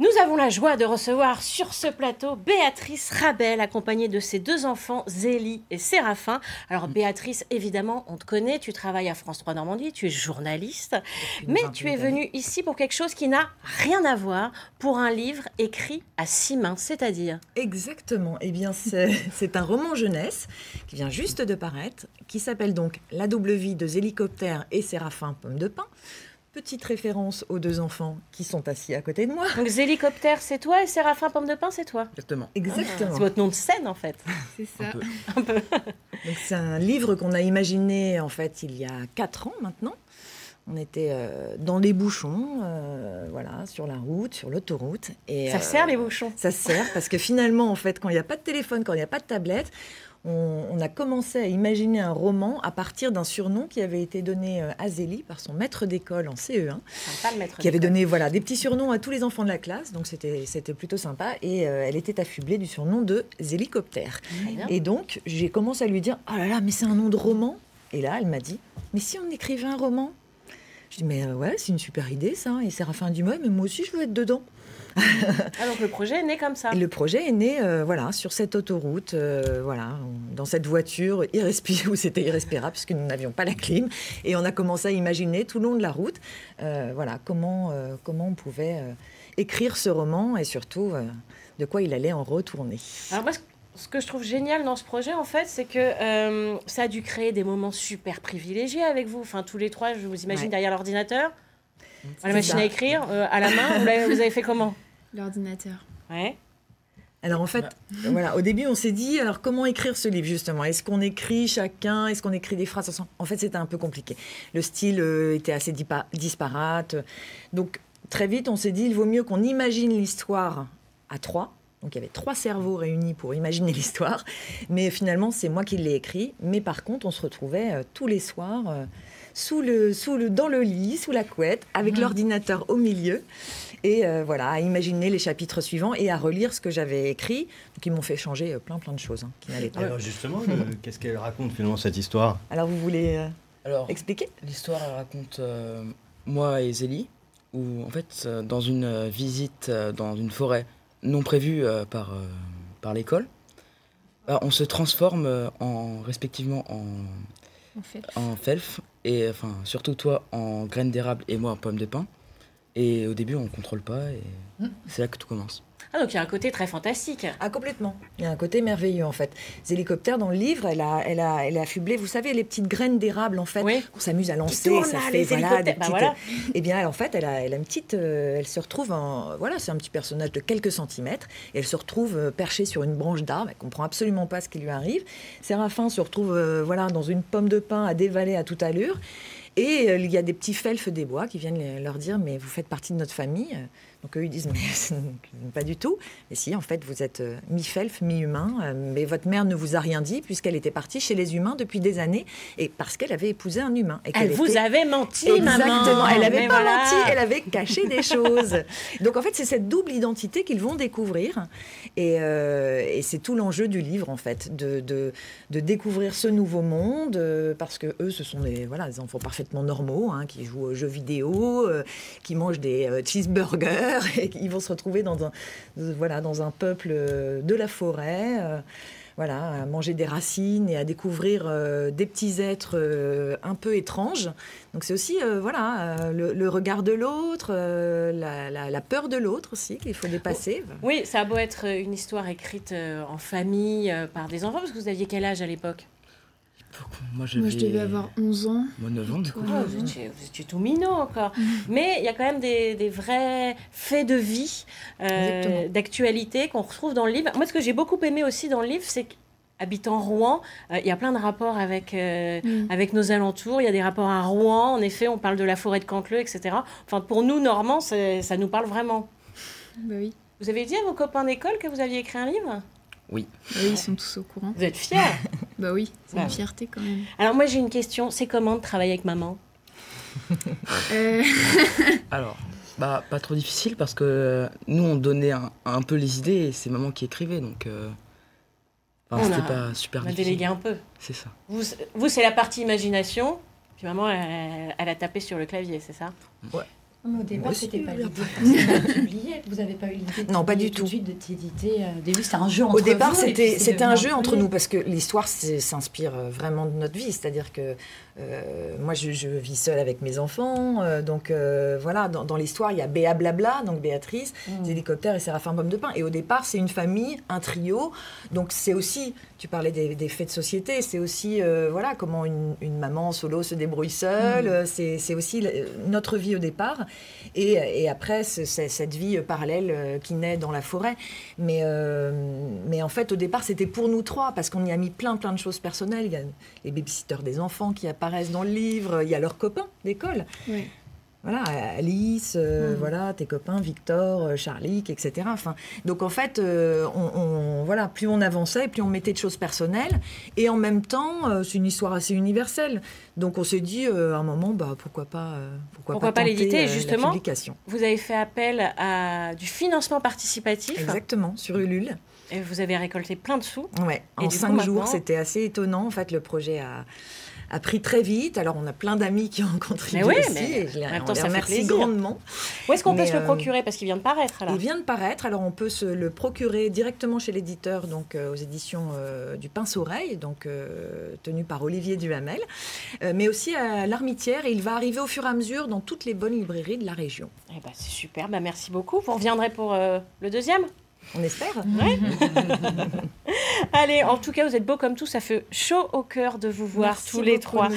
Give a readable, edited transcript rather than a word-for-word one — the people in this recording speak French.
Nous avons la joie de recevoir sur ce plateau Béatrice Rabel, accompagnée de ses deux enfants, Zélie et Séraphin. Alors Béatrice, évidemment, on te connaît, tu travailles à France 3 Normandie, tu es journaliste, mais tu es venue ici pour quelque chose qui n'a rien à voir, pour un livre écrit à 6 mains, c'est-à-dire... Exactement, eh bien c'est un roman jeunesse qui vient juste de paraître, qui s'appelle donc La double vie de Zélicoptère et Séraphin Pomme de Pin. Petite référence aux deux enfants qui sont assis à côté de moi. Donc Zélicoptère, c'est toi et Séraphin Pomme de Pin, c'est toi? Exactement. C'est votre nom de scène, en fait. C'est ça. Un peu. Donc, c'est un livre qu'on a imaginé, en fait, il y a 4 ans maintenant. On était dans les bouchons, voilà, sur la route, sur l'autoroute. Et, Ça sert, les bouchons? Ça sert, parce que finalement, en fait, quand il n'y a pas de téléphone, quand il n'y a pas de tablette, on a commencé à imaginer un roman à partir d'un surnom qui avait été donné à Zélie par son maître d'école en CE1, qui avait donné des petits surnoms à tous les enfants de la classe, donc c'était plutôt sympa, et elle était affublée du surnom de Zélicoptère. Et donc, j'ai commencé à lui dire « Oh là là, mais c'est un nom de roman !» Et là, elle m'a dit « Mais si on écrivait un roman ?» Je dis « Mais ouais, c'est une super idée, ça !» Et Séraphin dit « Ouais, mais moi aussi, je veux être dedans !» Donc le projet est né comme ça. Et le projet est né sur cette autoroute, dans cette voiture où c'était irrespirable puisque nous n'avions pas la clim. Et on a commencé à imaginer tout le long de la route comment on pouvait écrire ce roman et surtout de quoi il allait en retourner. Alors moi, ce que je trouve génial dans ce projet, en fait, c'est que ça a dû créer des moments super privilégiés avec vous. Enfin, tous les trois, je vous imagine derrière l'ordinateur. À la machine à écrire, à la main, vous avez fait comment? L'ordinateur. Ouais. Alors en fait, au début on s'est dit, alors comment écrire ce livre justement? Est-ce qu'on écrit chacun? Est-ce qu'on écrit des phrases ensemble? En fait c'était un peu compliqué. Le style était assez disparate. Donc très vite on s'est dit, il vaut mieux qu'on imagine l'histoire à 3. Donc il y avait 3 cerveaux réunis pour imaginer l'histoire. Mais finalement c'est moi qui l'ai écrit. Mais par contre on se retrouvait tous les soirs... dans le lit, sous la couette, avec l'ordinateur au milieu, et à imaginer les chapitres suivants et à relire ce que j'avais écrit, qui m'ont fait changer plein de choses qui n'allaient pas. Alors justement, qu'est-ce qu'elle raconte finalement cette histoire? Alors vous voulez expliquer? L'histoire elle raconte moi et Zélie, où en fait dans une visite dans une forêt non prévue par l'école, on se transforme respectivement en felf, et enfin surtout toi en graines d'érable et moi en pomme de pin. Et au début on ne contrôle pas et c'est là que tout commence. Ah, donc il y a un côté très fantastique. Ah, complètement. Il y a un côté merveilleux, en fait. Zélicoptère, dans le livre, elle a affublé, vous savez, les petites graines d'érable, en fait, qu'on s'amuse à lancer, ça fait, des petites... Eh bien, en fait, elle a une petite... elle se retrouve c'est un petit personnage de quelques centimètres, et elle se retrouve perchée sur une branche d'arbre, elle ne comprend absolument pas ce qui lui arrive. Séraphin se retrouve, dans une pomme de pin à dévaler à toute allure, et il y a des petits felfes des bois qui viennent leur dire « Mais vous faites partie de notre famille ?» Donc eux, ils disent « Mais pas du tout. » Et si, en fait, vous êtes mi-felfe, mi-humain, mais votre mère ne vous a rien dit puisqu'elle était partie chez les humains depuis des années et parce qu'elle avait épousé un humain. Et elle vous avait menti, Exactement. maman. Exactement. Elle n'avait pas menti, elle avait caché des choses. Donc en fait, c'est cette double identité qu'ils vont découvrir. Et c'est tout l'enjeu du livre, en fait, de découvrir ce nouveau monde, parce que eux, ce sont des enfants parfaitement normaux, qui jouent aux jeux vidéo, qui mangent des cheeseburgers, et ils vont se retrouver dans un peuple de la forêt, à manger des racines et à découvrir des petits êtres un peu étranges. Donc c'est aussi le regard de l'autre, la peur de l'autre aussi qu'il faut dépasser. Oui, ça a beau être une histoire écrite en famille par des enfants, parce que vous aviez quel âge à l'époque? Moi, je devais avoir 11 ans. Moi, 9 ans, du coup. Vous étiez tout minot encore. Mais il y a quand même des vrais faits de vie, d'actualité qu'on retrouve dans le livre. Moi, ce que j'ai beaucoup aimé aussi dans le livre, c'est qu'habitant Rouen, il y a plein de rapports avec nos alentours. Il y a des rapports à Rouen. En effet, on parle de la forêt de Canteleu, etc. Enfin, pour nous, Normands, ça nous parle vraiment. Bah oui. Vous avez dit à vos copains d'école que vous aviez écrit un livre ? Oui. Oui, ils sont tous au courant. Vous êtes fiers? Bah oui, c'est une fierté quand même. Alors moi j'ai une question, c'est comment de travailler avec maman? Alors, pas trop difficile parce que nous on donnait un peu les idées et c'est maman qui écrivait, donc c'était pas super difficile. On a délégué un peu. C'est ça. Vous c'est la partie imagination, puis maman elle a tapé sur le clavier, c'est ça? Ouais. Au départ, c'était pas l'idée de publier. Vous n'avez pas eu l'idée non, pas du tout. De d'éditer. Au début, c'était un jeu entre nous. Au départ, vous, c'était un jeu entre nous parce que l'histoire s'inspire vraiment de notre vie. C'est-à-dire que moi, je vis seule avec mes enfants. Donc voilà, dans l'histoire, il y a Béa Blabla, donc Béatrice, Zélicoptère et Séraphin Pomme de Pin. Et au départ, c'est une famille, un trio. Donc c'est aussi, tu parlais des faits de société, c'est aussi voilà, comment une maman solo se débrouille seule. C'est aussi notre vie au départ. Et après, cette vie parallèle qui naît dans la forêt. Mais en fait, au départ, c'était pour nous trois, parce qu'on y a mis plein de choses personnelles. Il y a les babysitters des enfants qui apparaissent dans le livre, il y a leurs copains d'école. Oui. Voilà, Alice, voilà, tes copains, Victor, Charlie, etc. Enfin, donc en fait, voilà, plus on avançait, plus on mettait de choses personnelles, et en même temps, c'est une histoire assez universelle. Donc on s'est dit, à un moment, pourquoi pas l'éditer, justement. La publication. Vous avez fait appel à du financement participatif. Exactement, sur Ulule. Et vous avez récolté plein de sous. Ouais, en 5 jours, c'était assez étonnant. En fait, le projet a pris très vite. Alors, on a plein d'amis qui ont contribué aussi. Et on les remercie grandement. Où est-ce qu'on peut se le procurer? Parce qu'il vient de paraître. Là. Il vient de paraître. Alors, on peut se le procurer directement chez l'éditeur, donc aux éditions du Pince-Oreille, donc tenu par Olivier Duhamel, mais aussi à l'Armitière. Et il va arriver au fur et à mesure dans toutes les bonnes librairies de la région. Eh ben, c'est super. Merci beaucoup. Vous reviendrez pour le deuxième? On espère. Ouais. Allez, en tout cas, vous êtes beaux comme tout. Ça fait chaud au cœur de vous voir tous les trois.